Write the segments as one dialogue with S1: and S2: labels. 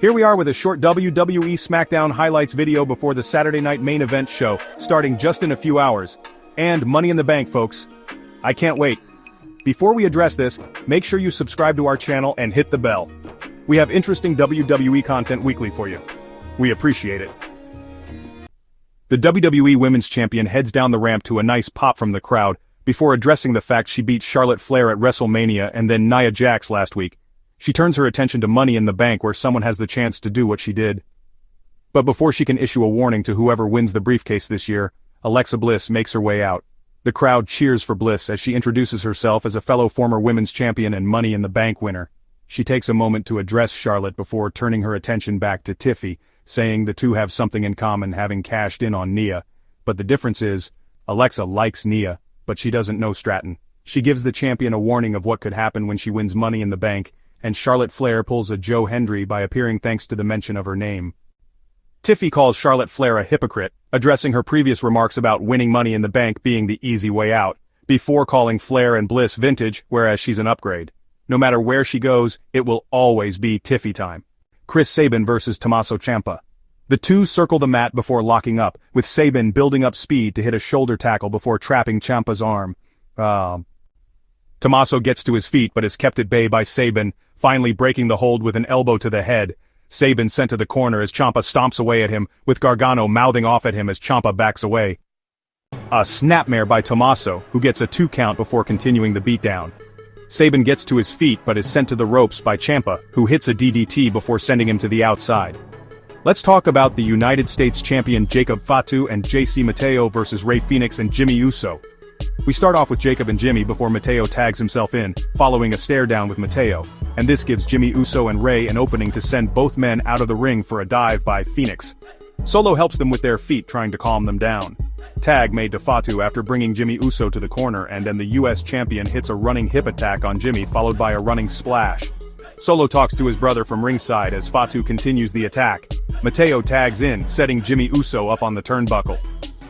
S1: Here we are with a short WWE SmackDown highlights video before the Saturday Night Main Event show, starting just in a few hours. And Money in the Bank, folks. I can't wait. Before we address this, make sure you subscribe to our channel and hit the bell. We have interesting WWE content weekly for you. We appreciate it. The WWE Women's Champion heads down the ramp to a nice pop from the crowd, before addressing the fact she beat Charlotte Flair at WrestleMania and then Nia Jax last week. She turns her attention to Money in the Bank, where someone has the chance to do what she did. But before she can issue a warning to whoever wins the briefcase this year, Alexa Bliss makes her way out. The crowd cheers for Bliss as she introduces herself as a fellow former Women's Champion and Money in the Bank winner. She takes a moment to address Charlotte before turning her attention back to Tiffy, saying the two have something in common, having cashed in on Nia. But the difference is, Alexa likes Nia, but she doesn't know Stratton. She gives the champion a warning of what could happen when she wins Money in the Bank, and Charlotte Flair pulls a Joe Hendry by appearing thanks to the mention of her name. Tiffy calls Charlotte Flair a hypocrite, addressing her previous remarks about winning Money in the Bank being the easy way out, before calling Flair and Bliss vintage, whereas she's an upgrade. No matter where she goes, it will always be Tiffy time. Sabin versus Tommaso Ciampa. The two circle the mat before locking up, with Sabin building up speed to hit a shoulder tackle before trapping Ciampa's arm. Tommaso gets to his feet but is kept at bay by Sabin, finally breaking the hold with an elbow to the head. Sabin sent to the corner as Ciampa stomps away at him, with Gargano mouthing off at him as Ciampa backs away. A snapmare by Tommaso, who gets a 2 count before continuing the beatdown. Sabin gets to his feet but is sent to the ropes by Ciampa, who hits a DDT before sending him to the outside. Let's talk about the United States Champion Jacob Fatu and JC Mateo versus Rey Fenix and Jimmy Uso. We start off with Jacob and Jimmy before Mateo tags himself in, following a stare down with Mateo, and this gives Jimmy Uso and Rey an opening to send both men out of the ring for a dive by Fenix. Solo helps them with their feet, trying to calm them down. Tag made to Fatu after bringing Jimmy Uso to the corner, and then the US Champion hits a running hip attack on Jimmy followed by a running splash. Solo talks to his brother from ringside as Fatu continues the attack. Mateo tags in, setting Jimmy Uso up on the turnbuckle.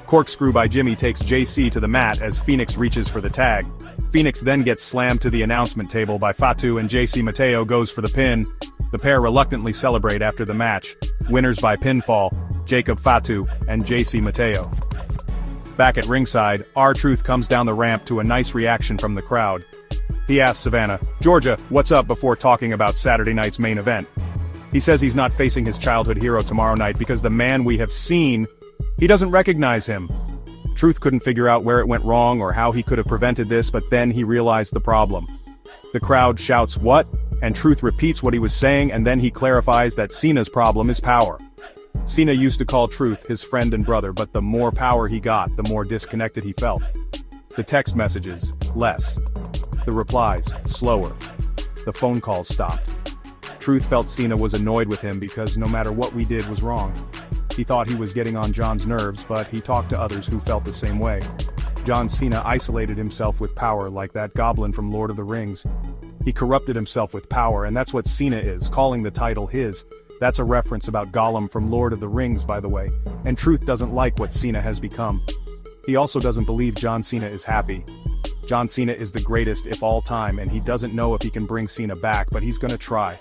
S1: Corkscrew by Jimmy takes JC to the mat as Fenix reaches for the tag. Fenix then gets slammed to the announcement table by Fatu and JC Mateo goes for the pin. The pair reluctantly celebrate after the match. Winners by pinfall, Jacob Fatu and JC Mateo. Back at ringside, R-Truth comes down the ramp to a nice reaction from the crowd. He asks Savannah, "Georgia, what's up?" before talking about Saturday night's main event. He says he's not facing his childhood hero tomorrow night because the man we have seen, he doesn't recognize him. Truth couldn't figure out where it went wrong or how he could have prevented this, but then he realized the problem. The crowd shouts, "What?" and Truth repeats what he was saying, and then he clarifies that Cena's problem is power. Cena used to call Truth his friend and brother, but the more power he got, the more disconnected he felt. The text messages, less. The replies, slower. The phone calls stopped. Truth felt Cena was annoyed with him because no matter what we did was wrong. He thought he was getting on John's nerves, but he talked to others who felt the same way. John Cena isolated himself with power like that goblin from Lord of the Rings. He corrupted himself with power, and that's what Cena is, calling the title his. That's a reference about Gollum from Lord of the Rings, by the way, and Truth doesn't like what Cena has become. He also doesn't believe John Cena is happy. John Cena is the greatest of all time, and he doesn't know if he can bring Cena back, but he's gonna try.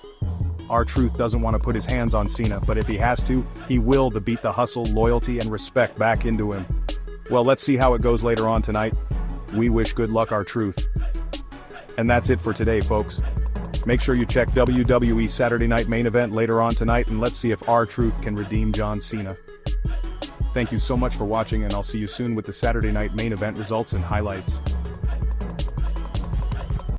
S1: R-Truth doesn't want to put his hands on Cena, but if he has to, he will to beat the hustle, loyalty, and respect back into him. Well, let's see how it goes later on tonight. We wish good luck, R-Truth. And that's it for today, folks. Make sure you check WWE Saturday Night Main Event later on tonight, and let's see if R-Truth can redeem John Cena. Thank you so much for watching, and I'll see you soon with the Saturday Night Main Event results and highlights.